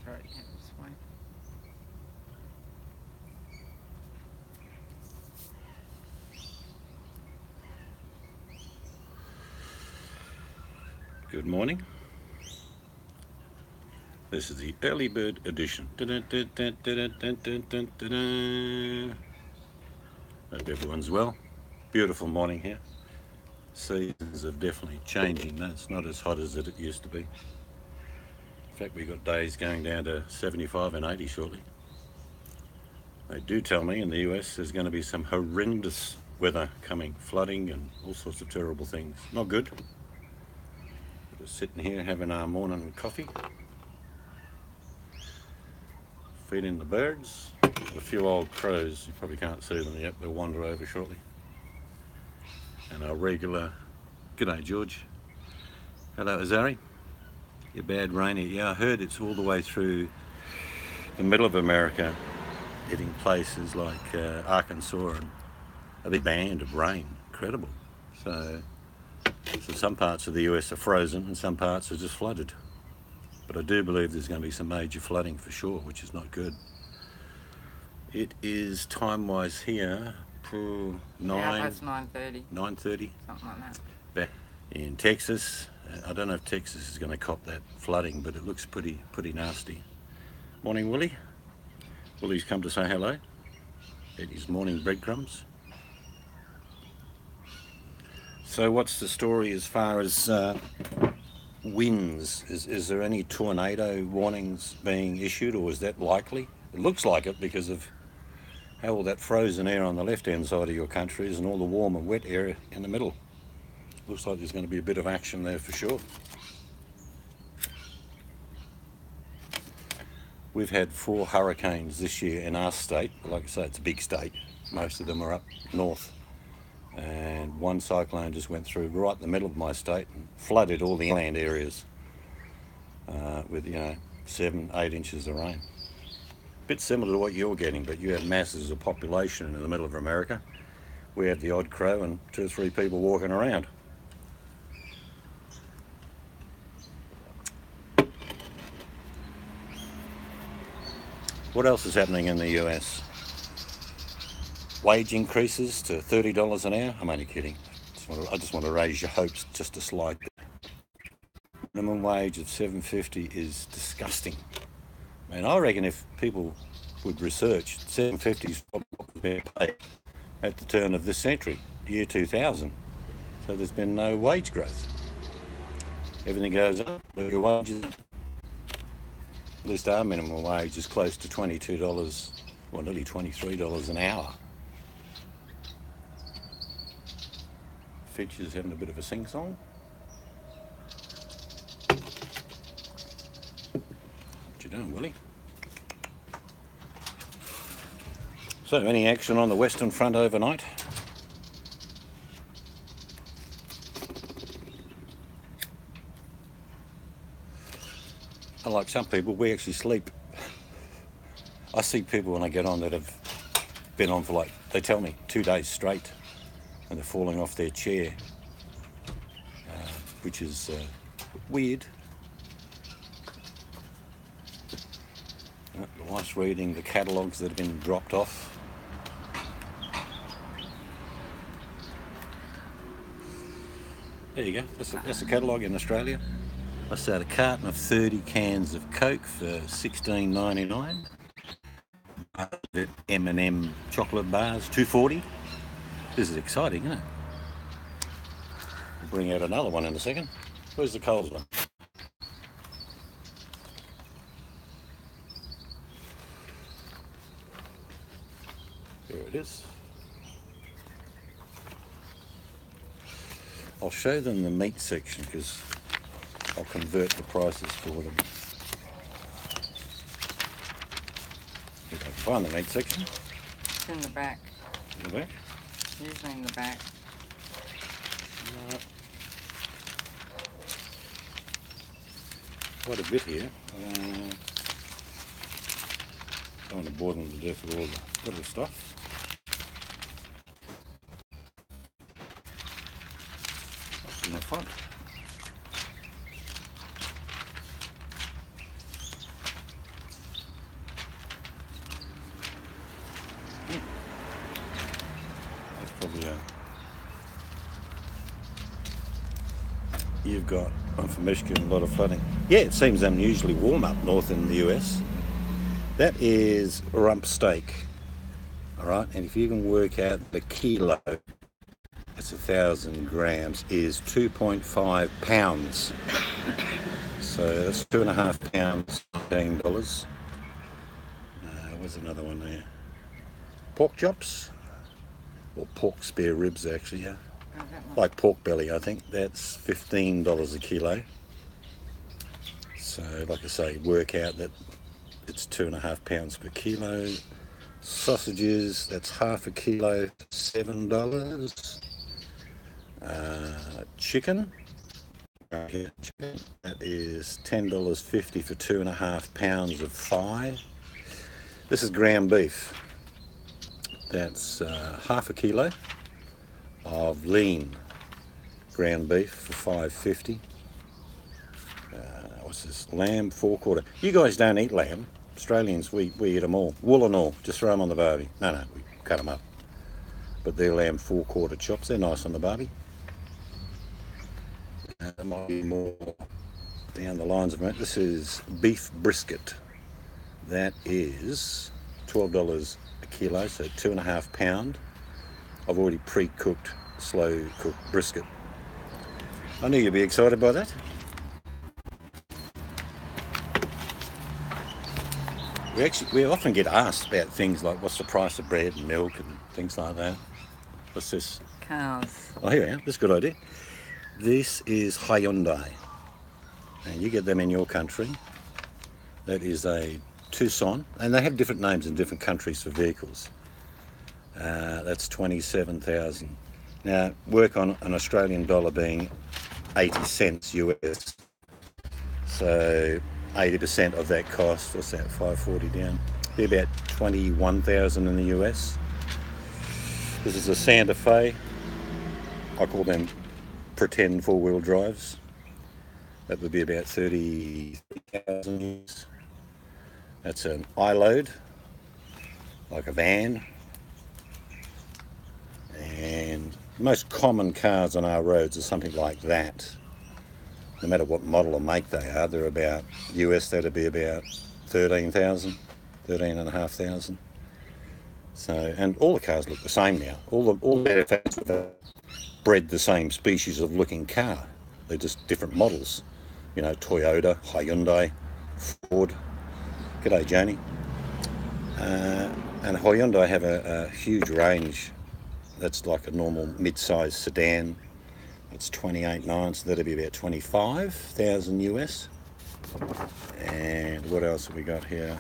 Right, yeah, that's fine. Good morning. This is the early bird edition. Hope everyone's well. Beautiful morning here. Seasons are definitely changing. It's not as hot as it used to be. In fact, we've got days going down to 75 and 80 shortly. They do tell me in the US there's going to be some horrendous weather coming, flooding and all sorts of terrible things. Not good. Just sitting here having our morning coffee, feeding the birds. A few old crows, you probably can't see them yet, they'll wander over shortly. And our regular, g'day George. Hello Azari. Your bad rainy. Yeah, I heard it's all the way through the middle of America, hitting places like Arkansas and a big band of rain. Incredible. So, so some parts of the US are frozen and some parts are just flooded. But I do believe there's going to be some major flooding for sure, which is not good. It is time-wise here, Yeah, 9, that's 9:30, 9:30 something like that. back in Texas. I don't know if Texas is going to cop that flooding, but it looks pretty nasty. Morning, Willie. Willie's come to say hello. Eat his morning breadcrumbs. So, what's the story as far as winds? Is there any tornado warnings being issued, or is that likely? It looks like it because of how all that frozen air on the left-hand side of your country is and all the warm and wet air in the middle. Looks like there's going to be a bit of action there for sure. We've had 4 hurricanes this year in our state. Like I say, it's a big state. Most of them are up north. And one cyclone just went through right in the middle of my state and flooded all the inland areas with, 7, 8 inches of rain. Bit similar to what you're getting, but you have masses of population in the middle of America. We have the odd crow and 2 or 3 people walking around. What else is happening in the US? Wage increases to $30 an hour? I'm only kidding. I just want to raise your hopes just a slight bit. Minimum wage of $7.50 is disgusting. And I reckon if people would research, $7.50 is probably what they're paid at the turn of this century, year 2000. So there's been no wage growth. Everything goes up, but your wages, at least our minimum wage is close to $22, well, nearly $23 an hour. Fitch is having a bit of a sing-song. What you doing, Willie? So, any action on the Western Front overnight? Unlike some people, we actually sleep. I see people when I get on that have been on for they tell me 2 days straight and they're falling off their chair, which is weird. The wife's reading the catalogues that have been dropped off. There you go. That's a catalogue in Australia. I said a carton of 30 cans of Coke for $16.99. M&M chocolate bars, $2.40. This is exciting, isn't it? We'll bring out another one in a second. Where's the Coles one? There it is. I'll show them the meat section because I'll convert the prices for them. If I can find the meat section. It's in the back. In the back? Usually in the back. Quite a bit here. Don't want to bore them to death with all the little stuff. What's in the front? we've got, I'm from Michigan, a lot of flooding. Yeah, it seems unusually warm up north in the US. That is rump steak, all right? And if you can work out the kilo, that's 1,000 grams, is 2.5 pounds. So that's 2.5 pounds, $15. Where's another one there? Pork chops, or pork spare ribs actually, yeah. Like pork belly, I think. That's $15 a kilo. So, like I say, work out that it's 2.5 pounds per kilo. Sausages, that's half a kilo, $7. Chicken, chicken, that is $10.50 for 2.5 pounds of thigh. This is ground beef. That's half a kilo of lean ground beef for $5.50. What's this? Lamb, 4/4. You guys don't eat lamb. Australians, we eat them all. Wool and all. Just throw them on the barbie. No, we cut them up. But they're lamb 4/4 chops. They're nice on the barbie. There might be more down the lines of it. This is beef brisket. That is $12 a kilo, so 2.5 pound. I've already pre-cooked, slow-cooked brisket. I knew you'd be excited by that. We often get asked about things like what's the price of bread and milk and things like that. What's this? Cows. Oh, here we are. That's a good idea. This is Hyundai. And you get them in your country. That is a Tucson. And they have different names in different countries for vehicles. That's 27,000. Now, work on an Australian dollar being 80 cents US. So 80% of that cost, what's that, 540 down? Be about 21,000 in the US. This is a Santa Fe. I call them pretend four-wheel drives. That would be about 30,000 US. That's an iLoad, like a van. And most common cars on our roads are something like that. No matter what model or make they are, they're about US, that'd be about 13,000, 13,500. So, and all the cars look the same now. All the manufacturers have bred the same species of looking car. They're just different models. You know, Toyota, Hyundai, Ford. G'day, Joni. And Hyundai have a huge range. That's like a normal mid-sized sedan. It's 28.9, so that'll be about 25,000 US. And what else have we got here?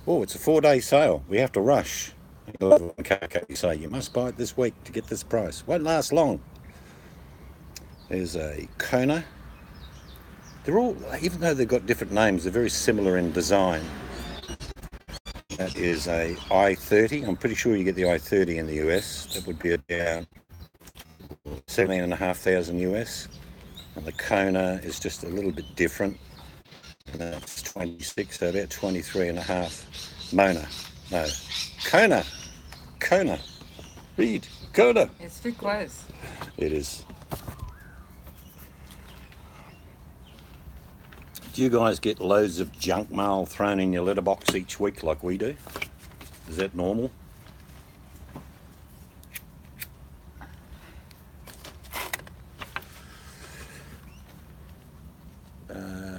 Oh, it's a 4-day sale. We have to rush. You say you must buy it this week to get this price. Won't last long. There's a Kona. They're all, even though they've got different names, they're very similar in design. That is a i30. I'm pretty sure you get the i30 in the US. That would be about 17,500 US. And the Kona is just a little bit different. And that's 26, so about 23.5. Mona. No. Kona. Read. Kona. It's too close. It is. Do you guys get loads of junk mail thrown in your letterbox each week like we do? Is that normal?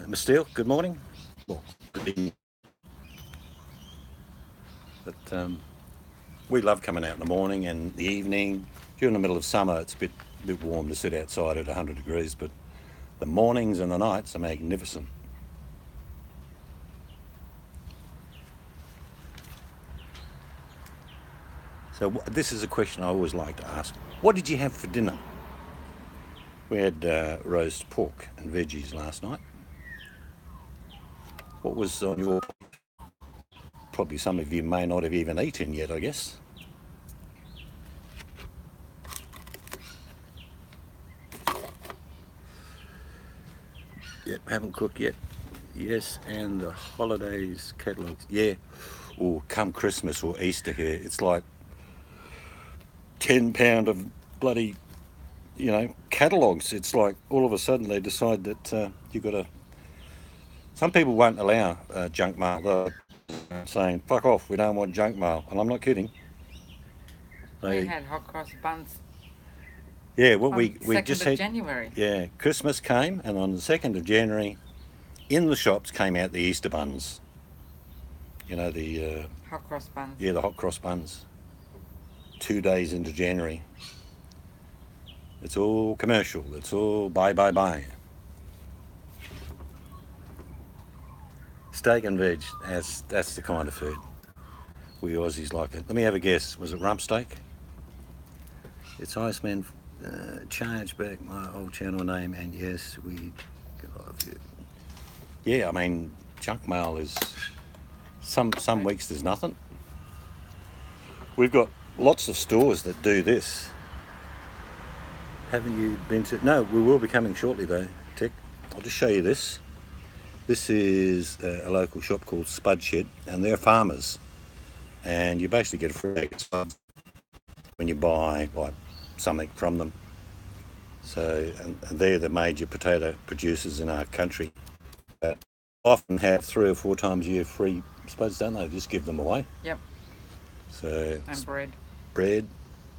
Miss Steele, good morning. Well, good evening. But we love coming out in the morning and the evening. During the middle of summer, it's a bit warm to sit outside at 100 degrees, but the mornings and the nights are magnificent. So this is a question I always like to ask. What did you have for dinner? We had roast pork and veggies last night. What was on your... Probably some of you may not have even eaten yet, I guess. Yep, haven't cooked yet. Yes, and the holidays catalogues. Yeah, or come Christmas or Easter here, it's like £10 of bloody, catalogues. It's like all of a sudden they decide that you've got to. Some people won't allow junk mail. They're saying, fuck off, we don't want junk mail. And I'm not kidding. We had hot cross buns Yeah, well, on we 2nd just of had. January. Yeah, Christmas came, and on the 2nd of January, in the shops came out the Easter buns. You know, the. Hot cross buns. Yeah, the hot cross buns. 2 days into January. It's all commercial. It's all buy. Steak and veg. That's the kind of food we Aussies like it. Let me have a guess. Was it rump steak? It's Iceman. Charge back my old channel name, and yes, we love you. Yeah, I mean, junk mail is some weeks there's nothing. We've got lots of stores that do this. Haven't you been to? No, we will be coming shortly though, Tech. I'll just show you this. This is a local shop called Spud Shed, and they're farmers. And you basically get a free bag of spuds when you buy like something from them. So, and they're the major potato producers in our country. Often have 3 or 4 times a year free spuds, don't they? Just give them away. Yep. So And bread. Bread,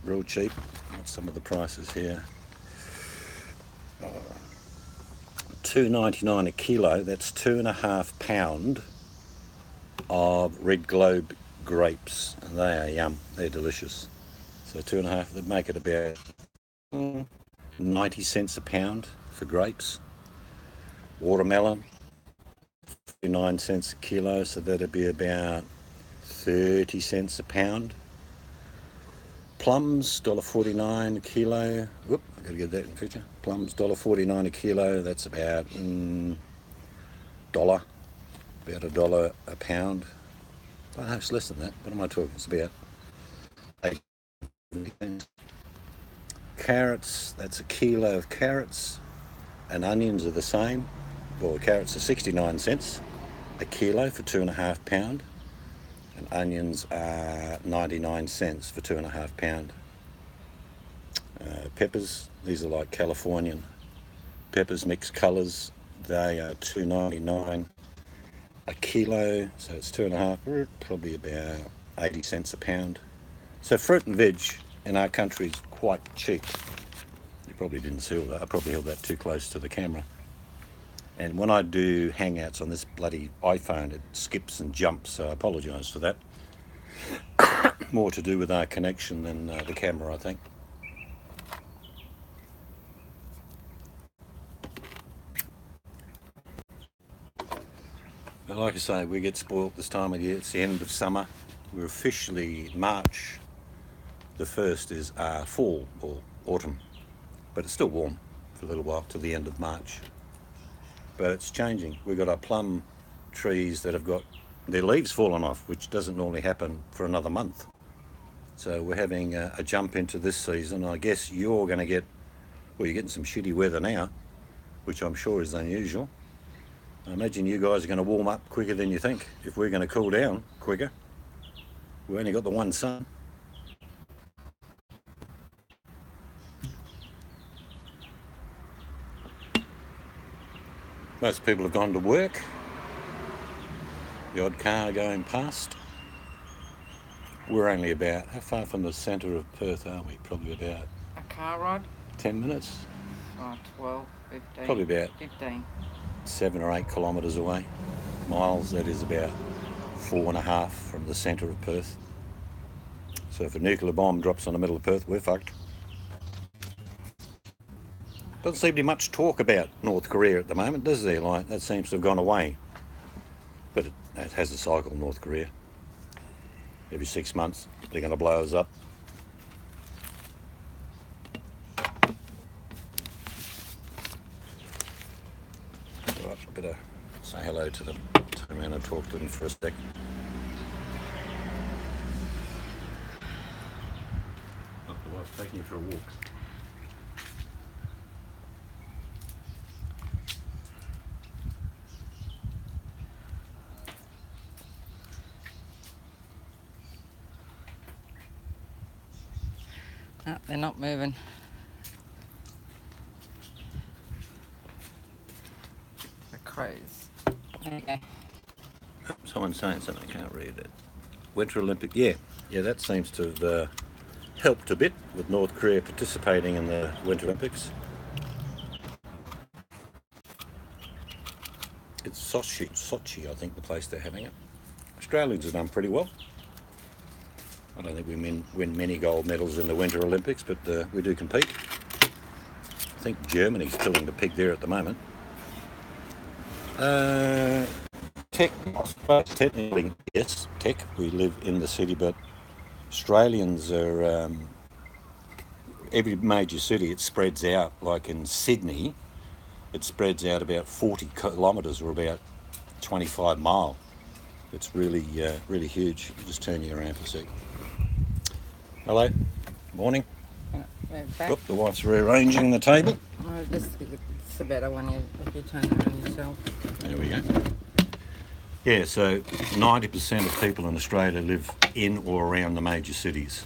real cheap. What's some of the prices here? $2.99 a kilo. That's 2.5 pound of Red Globe grapes, and they are yum. They're delicious. So 2.5. They make it about 90 cents a pound for grapes. Watermelon, 59 cents a kilo, so that'd be about 30 cents a pound. Plums, $1.49 a kilo. Whoop, I gotta get that in the future. Plums, $1.49 a kilo. That's about $1, about $1 a pound. Oh, no, it's less than that. What am I talking? It's about 8 cents. Carrots, that's a kilo of carrots, and onions are the same. Well, carrots are 69 cents a kilo for 2.5 pound, and onions are 99 cents for 2.5 pound. Peppers, these are like Californian peppers, mixed colours. They are $2.99 a kilo, so it's 2.5, probably about 80 cents a pound. So fruit and veg in our country is quite cheap. You probably didn't see all that. I probably held that too close to the camera. And when I do hangouts on this bloody iPhone, it skips and jumps, so I apologise for that. More to do with our connection than the camera, I think. But like I say, we get spoilt this time of year. It's the end of summer. We're officially March. The 1st is fall or autumn, but it's still warm for a little while till the end of March. But it's changing. We've got our plum trees that have got their leaves fallen off, which doesn't normally happen for another month. So we're having a jump into this season. I guess you're going to get, well, you're getting some shitty weather now, which I'm sure is unusual. I imagine you guys are going to warm up quicker than you think if we're going to cool down quicker. We've only got the one sun. Most people have gone to work. The odd car going past. We're only about, how far from the centre of Perth are we? Probably about A car ride? 10 minutes. Oh, 12, 15. Probably about 15. 7 or 8 kilometres away. Miles, that is about 4.5 from the centre of Perth. So if a nuclear bomb drops on the middle of Perth, we're fucked. Doesn't seem to be much talk about North Korea at the moment, does there? Like, that seems to have gone away. But it has a cycle, North Korea. Every 6 months, they're going to blow us up. Right, I better say hello to them. Turn around and talk to them for a sec. Not the wife taking you for a walk. No, they're not moving. crows. There you go. Someone's saying something, I can't read it. Winter Olympic, yeah, that seems to have helped a bit with North Korea participating in the Winter Olympics. It's Sochi, I think, the place they're having it. Australians have done pretty well. I don't think we win many gold medals in the Winter Olympics, but we do compete. I think Germany's killing the pig there at the moment. Tech, I suppose technically, yes, tech. We live in the city, but Australians are, every major city, it spreads out. Like in Sydney, it spreads out about 40 kilometres or about 25 mile. It's really, really huge. I'll just turn you around for a sec. Hello, morning. We're back. Oop, the wife's rearranging the table. Oh, this is a better one if you turn it on yourself. There we go. Yeah, so 90% of people in Australia live in or around the major cities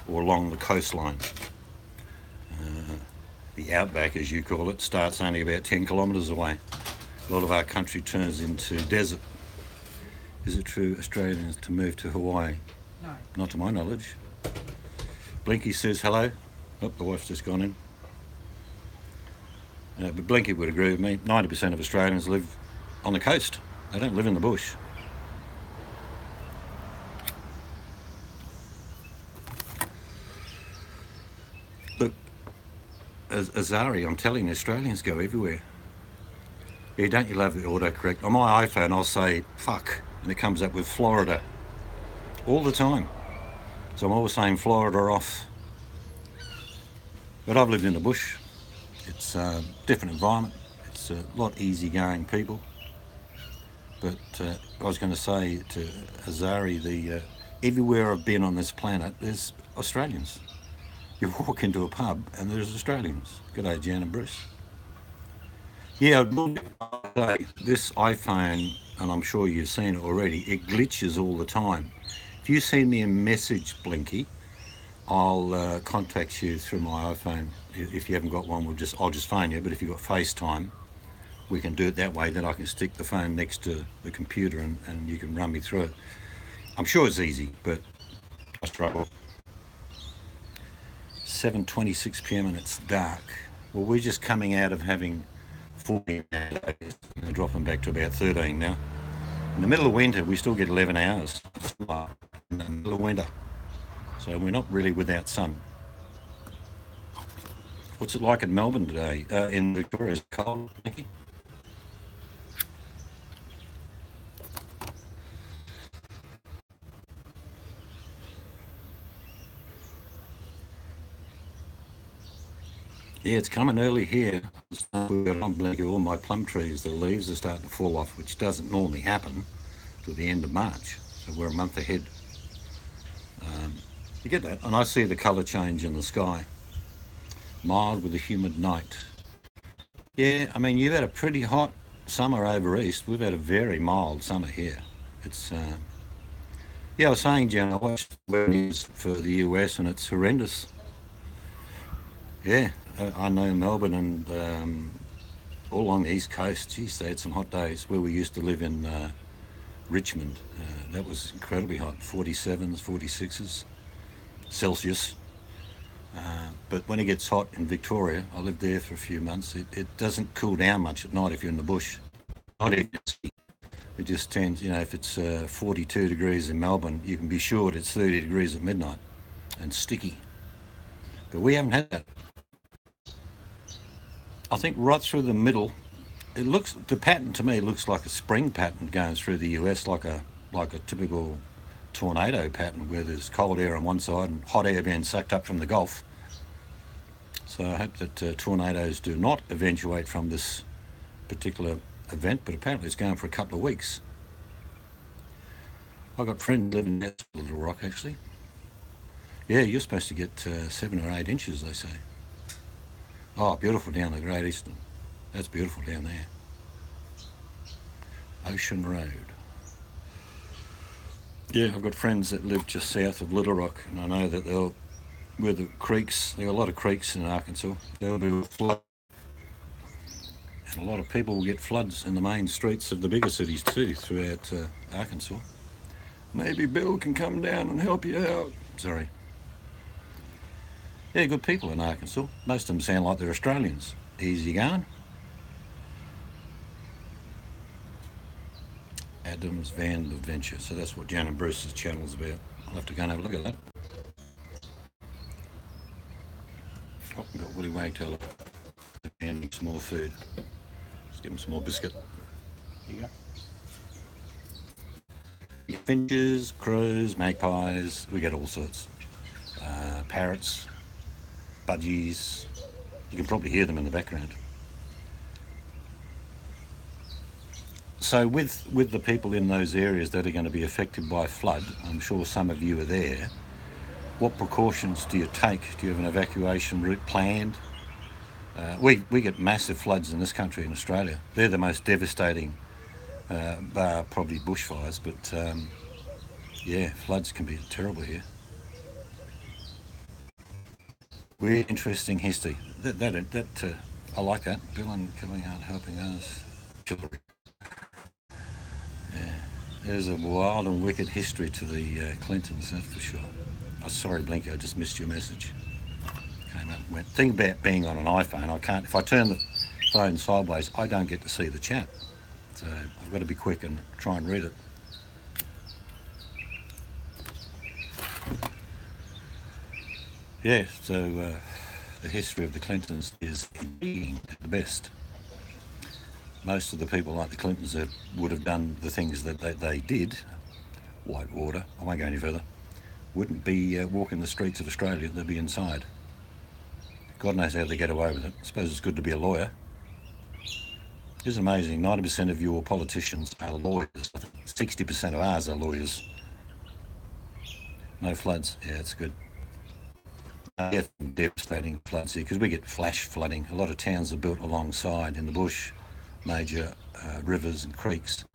or along the coastline. The outback, as you call it, starts only about 10 kilometres away. A lot of our country turns into desert. Is it true Australians to move to Hawaii? No. Not to my knowledge. Blinky says hello. Oh, the wife's just gone in. But Blinky would agree with me. 90% of Australians live on the coast. They don't live in the bush. Look, Azari, I'm telling you, Australians go everywhere. Yeah, don't you love the autocorrect? On my iPhone, I'll say, fuck, and it comes up with Florida. All the time. So I'm always saying Florida off. But I've lived in the bush. It's a different environment. It's a lot easygoing people. But I was going to say to Azari, everywhere I've been on this planet, there's Australians. You walk into a pub and there's Australians. G'day, Jan and Bruce. Yeah, this iPhone, and I'm sure you've seen it already, it glitches all the time. If you send me a message, Blinky, I'll contact you through my iPhone. If you haven't got one, I'll just phone you. But if you've got FaceTime, we can do it that way. Then I can stick the phone next to the computer and you can run me through it. I'm sure it's easy, but I struggle. 7:26 p.m. and it's dark. Well, we're just coming out of having 14 days and dropping back to about 13 now. In the middle of winter, we still get 11 hours in the middle of winter. So we're not really without sun. What's it like in Melbourne today? In Victoria, is it cold, Nikki? Yeah, it's coming early here. We've got all my plum trees, the leaves are starting to fall off, which doesn't normally happen till the end of March. So we're a month ahead. You get that? And I see the colour change in the sky. Mild with a humid night. Yeah, I mean, you've had a pretty hot summer over east. We've had a very mild summer here. It's, yeah, I was saying, Jen, I watched the news for the US and it's horrendous. Yeah, I know Melbourne and all along the east coast, geez, they had some hot days where we used to live in Richmond. That was incredibly hot, 47s, 46s Celsius. But when it gets hot in Victoria, I lived there for a few months, it doesn't cool down much at night if you're in the bush. Not even it just tends, you know, if it's 42 degrees in Melbourne, you can be sure it's 30 degrees at midnight and sticky. But we haven't had that. I think right through the middle, the pattern to me looks like a spring pattern going through the US, like a typical tornado pattern where there's cold air on one side and hot air being sucked up from the Gulf. So I hope that tornadoes do not eventuate from this particular event, but apparently it's going for a couple of weeks. I've got friends living in Little Rock actually. Yeah, you're supposed to get 7 or 8 inches, they say. Oh, beautiful down the Great Eastern. That's beautiful down there. Ocean Road. Yeah, I've got friends that live just south of Little Rock, and I know that where the creeks, there are a lot of creeks in Arkansas, there'll be a flood. A lot of people will get floods in the main streets of the bigger cities too throughout Arkansas. Maybe Bill can come down and help you out. Sorry. Yeah, good people in Arkansas. Most of them sound like they're Australians. Easy going. Adams Van Adventure. So that's what Jan and Bruce's channel's about. I'll have to go and have a look at that. Oh, we've got Willie Wagtail and some more food. Let's give him some more biscuit. Here you go. We get finches, crows, magpies, we get all sorts. Parrots, budgies. You can probably hear them in the background. So with the people in those areas that are going to be affected by flood, I'm sure some of you are there, what precautions do you take? Do you have an evacuation route planned? We get massive floods in this country, in Australia. They're the most devastating, bar probably bushfires, but yeah, floods can be terrible here. Weird, interesting history. I like that. Bill and coming out helping us. Children. Yeah, there's a wild and wicked history to the Clintons, that's for sure. Oh, sorry, Blinky, I just missed your message. Came up and went. Thing about being on an iPhone, I can't. If I turn the phone sideways, I don't get to see the chat. So I've got to be quick and try and read it. Yeah, so the history of the Clintons is intriguing at the best. Most of the people like the Clintons that would have done the things that they did, Whitewater, I won't go any further, wouldn't be walking the streets of Australia, they'd be inside. God knows how they get away with it. I suppose it's good to be a lawyer. It's amazing, 90% of your politicians are lawyers. 60% of ours are lawyers. No floods, yeah, it's good. Yeah, devastating floods here because we get flash flooding. A lot of towns are built alongside in the bush, major rivers and creeks.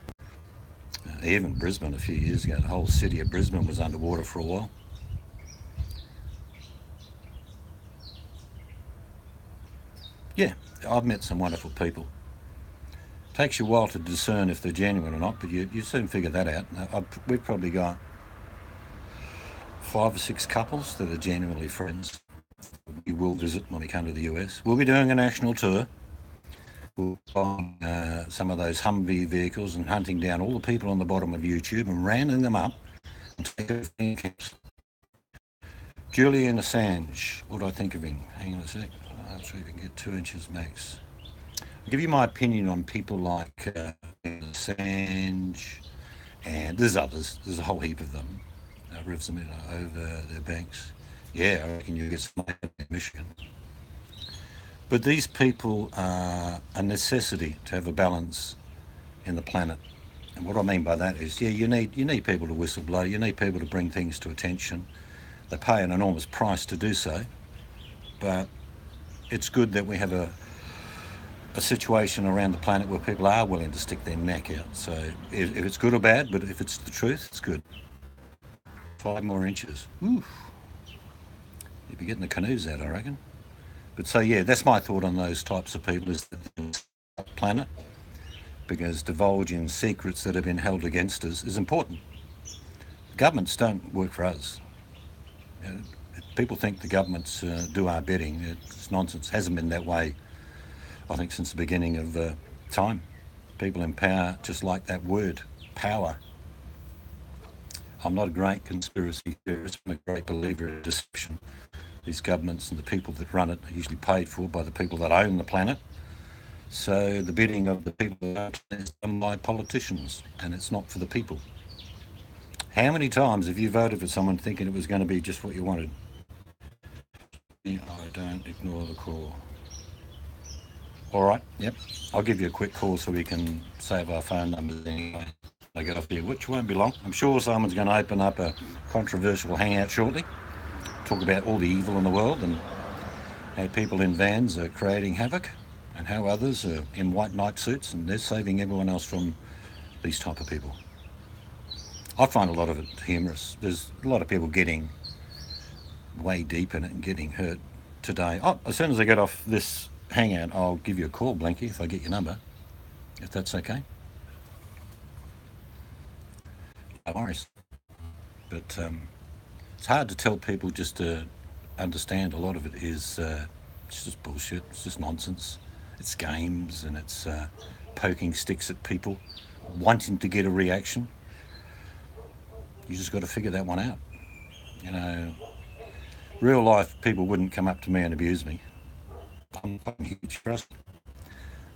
Even Brisbane a few years ago, the whole city of Brisbane was underwater for a while. Yeah, I've met some wonderful people. Takes you a while to discern if they're genuine or not, but you soon figure that out. We've probably got 5 or 6 couples that are genuinely friends. We will visit when we come to the US. We'll be doing a national tour. We'll find some of those Humvee vehicles and hunting down all the people on the bottom of YouTube and rounding them up and taking camps. Julian Assange, what do I think of him? Hang on a sec. I'm sure you can get 2 inches max. I'll give you my opinion on people like Assange, and there's others. There's a whole heap of them. Rivers them over their banks. Yeah, I reckon you get some in Michigan. But these people are a necessity to have a balance in the planet. And what I mean by that is, yeah, you need people to whistleblow. You need people to bring things to attention. They pay an enormous price to do so. But it's good that we have a situation around the planet where people are willing to stick their neck out. So if it's good or bad, but if it's the truth, it's good. 5 more inches. Oof. You'd be getting the canoes out, I reckon. But so yeah, that's my thought on those types of people, is the planet, because divulging secrets that have been held against us is important. Governments don't work for us. People think the governments do our bidding. It's nonsense. It hasn't been that way, I think, since the beginning of time. People in power just like that word, power. I'm not a great conspiracy theorist. I'm a great believer in deception. These governments and the people that run it are usually paid for by the people that own the planet. So the bidding of the people that own it is done by politicians, and it's not for the people. How many times have you voted for someone thinking it was going to be just what you wanted? I don't ignore the call. All right, yep. I'll give you a quick call so we can save our phone numbers anyway. I get off here, which won't be long. I'm sure someone's going to open up a controversial hangout shortly, talk about all the evil in the world and how people in vans are creating havoc and how others are in white night suits and they're saving everyone else from these type of people. I find a lot of it humorous. There's a lot of people getting way deep in it and getting hurt today. Oh, as soon as I get off this hangout, I'll give you a call, Blinky, if I get your number, if that's okay. No worries. But it's hard to tell people just to understand. A lot of it is it's just bullshit. It's just nonsense. It's games and it's poking sticks at people, wanting to get a reaction. You just got to figure that one out. You know, real life people wouldn't come up to me and abuse me. I'm fucking huge trust.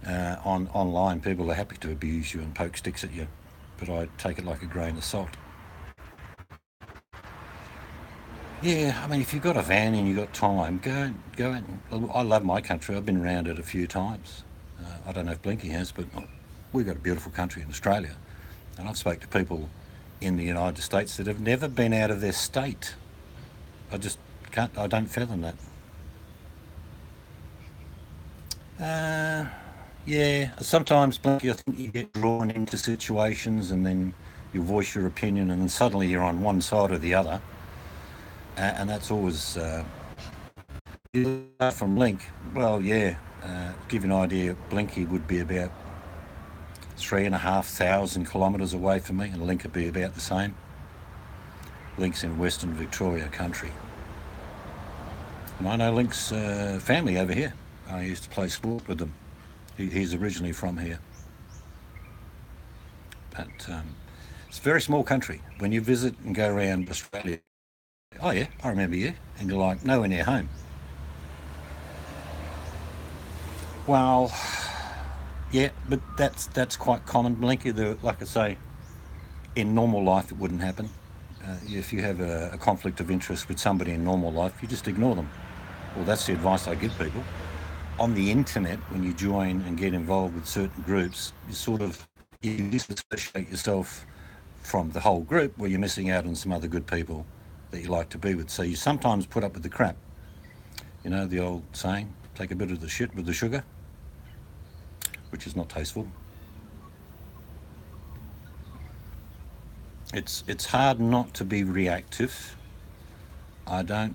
Online, people are happy to abuse you and poke sticks at you, but I take it like a grain of salt. Yeah, I mean, if you've got a van and you've got time, go out. I love my country. I've been around it a few times. I don't know if Blinky has, but we've got a beautiful country in Australia. And I've spoke to people in the United States that have never been out of their state. I just can't, I don't fathom that. Yeah, sometimes, Blinky, I think you get drawn into situations and then you voice your opinion and then suddenly you're on one side or the other. And that's always from Link. Well, yeah, give you an idea, Blinky would be about 3,500 kilometres away from me, and Link would be about the same. Link's in Western Victoria country. And I know Link's family over here. I used to play sport with them. He's originally from here. But it's a very small country. When you visit and go around Australia, oh yeah, I remember you, and you're like, nowhere near home. Well, yeah, but that's quite common, Blinky. Like I say, in normal life it wouldn't happen. If you have a conflict of interest with somebody in normal life, you just ignore them. Well, that's the advice I give people. On the internet, when you join and get involved with certain groups, you disassociate yourself from the whole group, where you're missing out on some other good people that you like to be with. So you sometimes put up with the crap. You know the old saying, take a bit of the shit with the sugar, which is not tasteful. It's hard not to be reactive. I don't,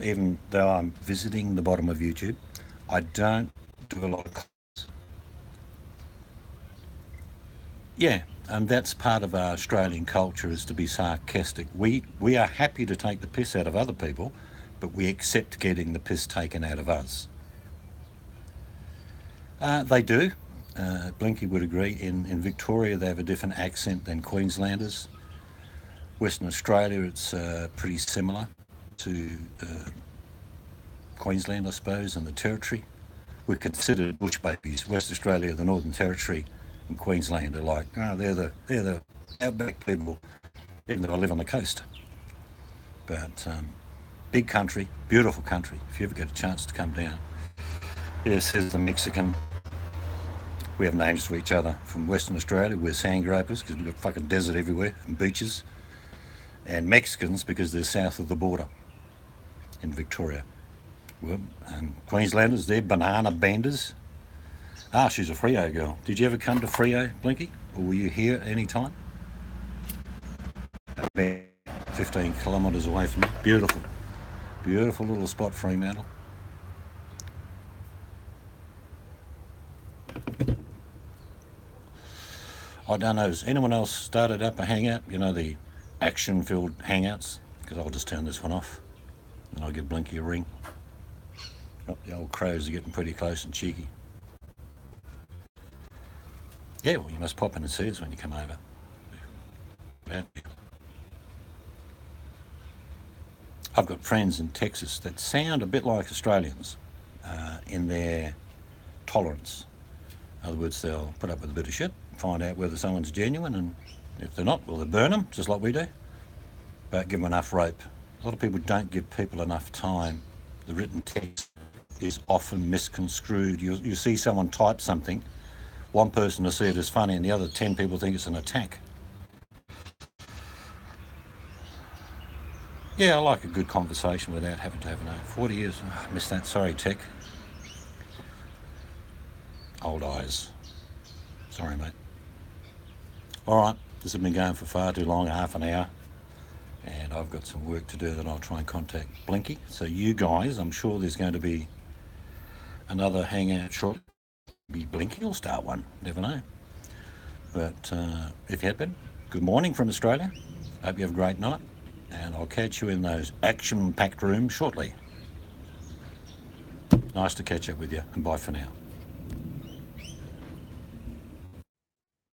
even though I'm visiting the bottom of YouTube, I don't do a lot of comments. Yeah, and that's part of our Australian culture, is to be sarcastic. We are happy to take the piss out of other people, but we accept getting the piss taken out of us. They do. Blinky would agree. In Victoria, they have a different accent than Queenslanders. Western Australia, it's pretty similar to Queensland, I suppose, and the Territory. We're considered bush babies. West Australia, the Northern Territory, and Queensland are like, oh, they're the outback people, even though I live on the coast. But big country, beautiful country. If you ever get a chance to come down. Yeah, says the Mexican. We have names for each other. From Western Australia, we're sand gropers because we've got fucking desert everywhere and beaches. And Mexicans because they're south of the border in Victoria. Well, and Queenslanders, they're banana benders. Ah, she's a Freo girl. Did you ever come to Freo, Blinky? Or were you here at any time? About 15 kilometres away from me. Beautiful. Beautiful little spot, Fremantle. I don't know, has anyone else started up a hangout? You know, the action-filled hangouts? Because I'll just turn this one off and I'll give Blinky a ring. Oh, the old crows are getting pretty close and cheeky. Yeah, well, you must pop in and see us when you come over. I've got friends in Texas that sound a bit like Australians in their tolerance. In other words, they'll put up with a bit of shit, find out whether someone's genuine, and if they're not, well, they burn them, just like we do. But give them enough rope. A lot of people don't give people enough time. The written text is often misconstrued. You see someone type something, one person will see it as funny and the other 10 people think it's an attack. Yeah, I like a good conversation without having to have an 40 years. Oh, I missed that. Sorry, Tech. Old eyes. Sorry, mate. All right, this has been going for far too long, half an hour. And I've got some work to do that I'll try and contact Blinky. So you guys, I'm sure there's going to be another hangout shortly. Be blinking or start one, never know. But if you had been, good morning from Australia. Hope you have a great night, and I'll catch you in those action-packed rooms shortly. Nice to catch up with you, and bye for now.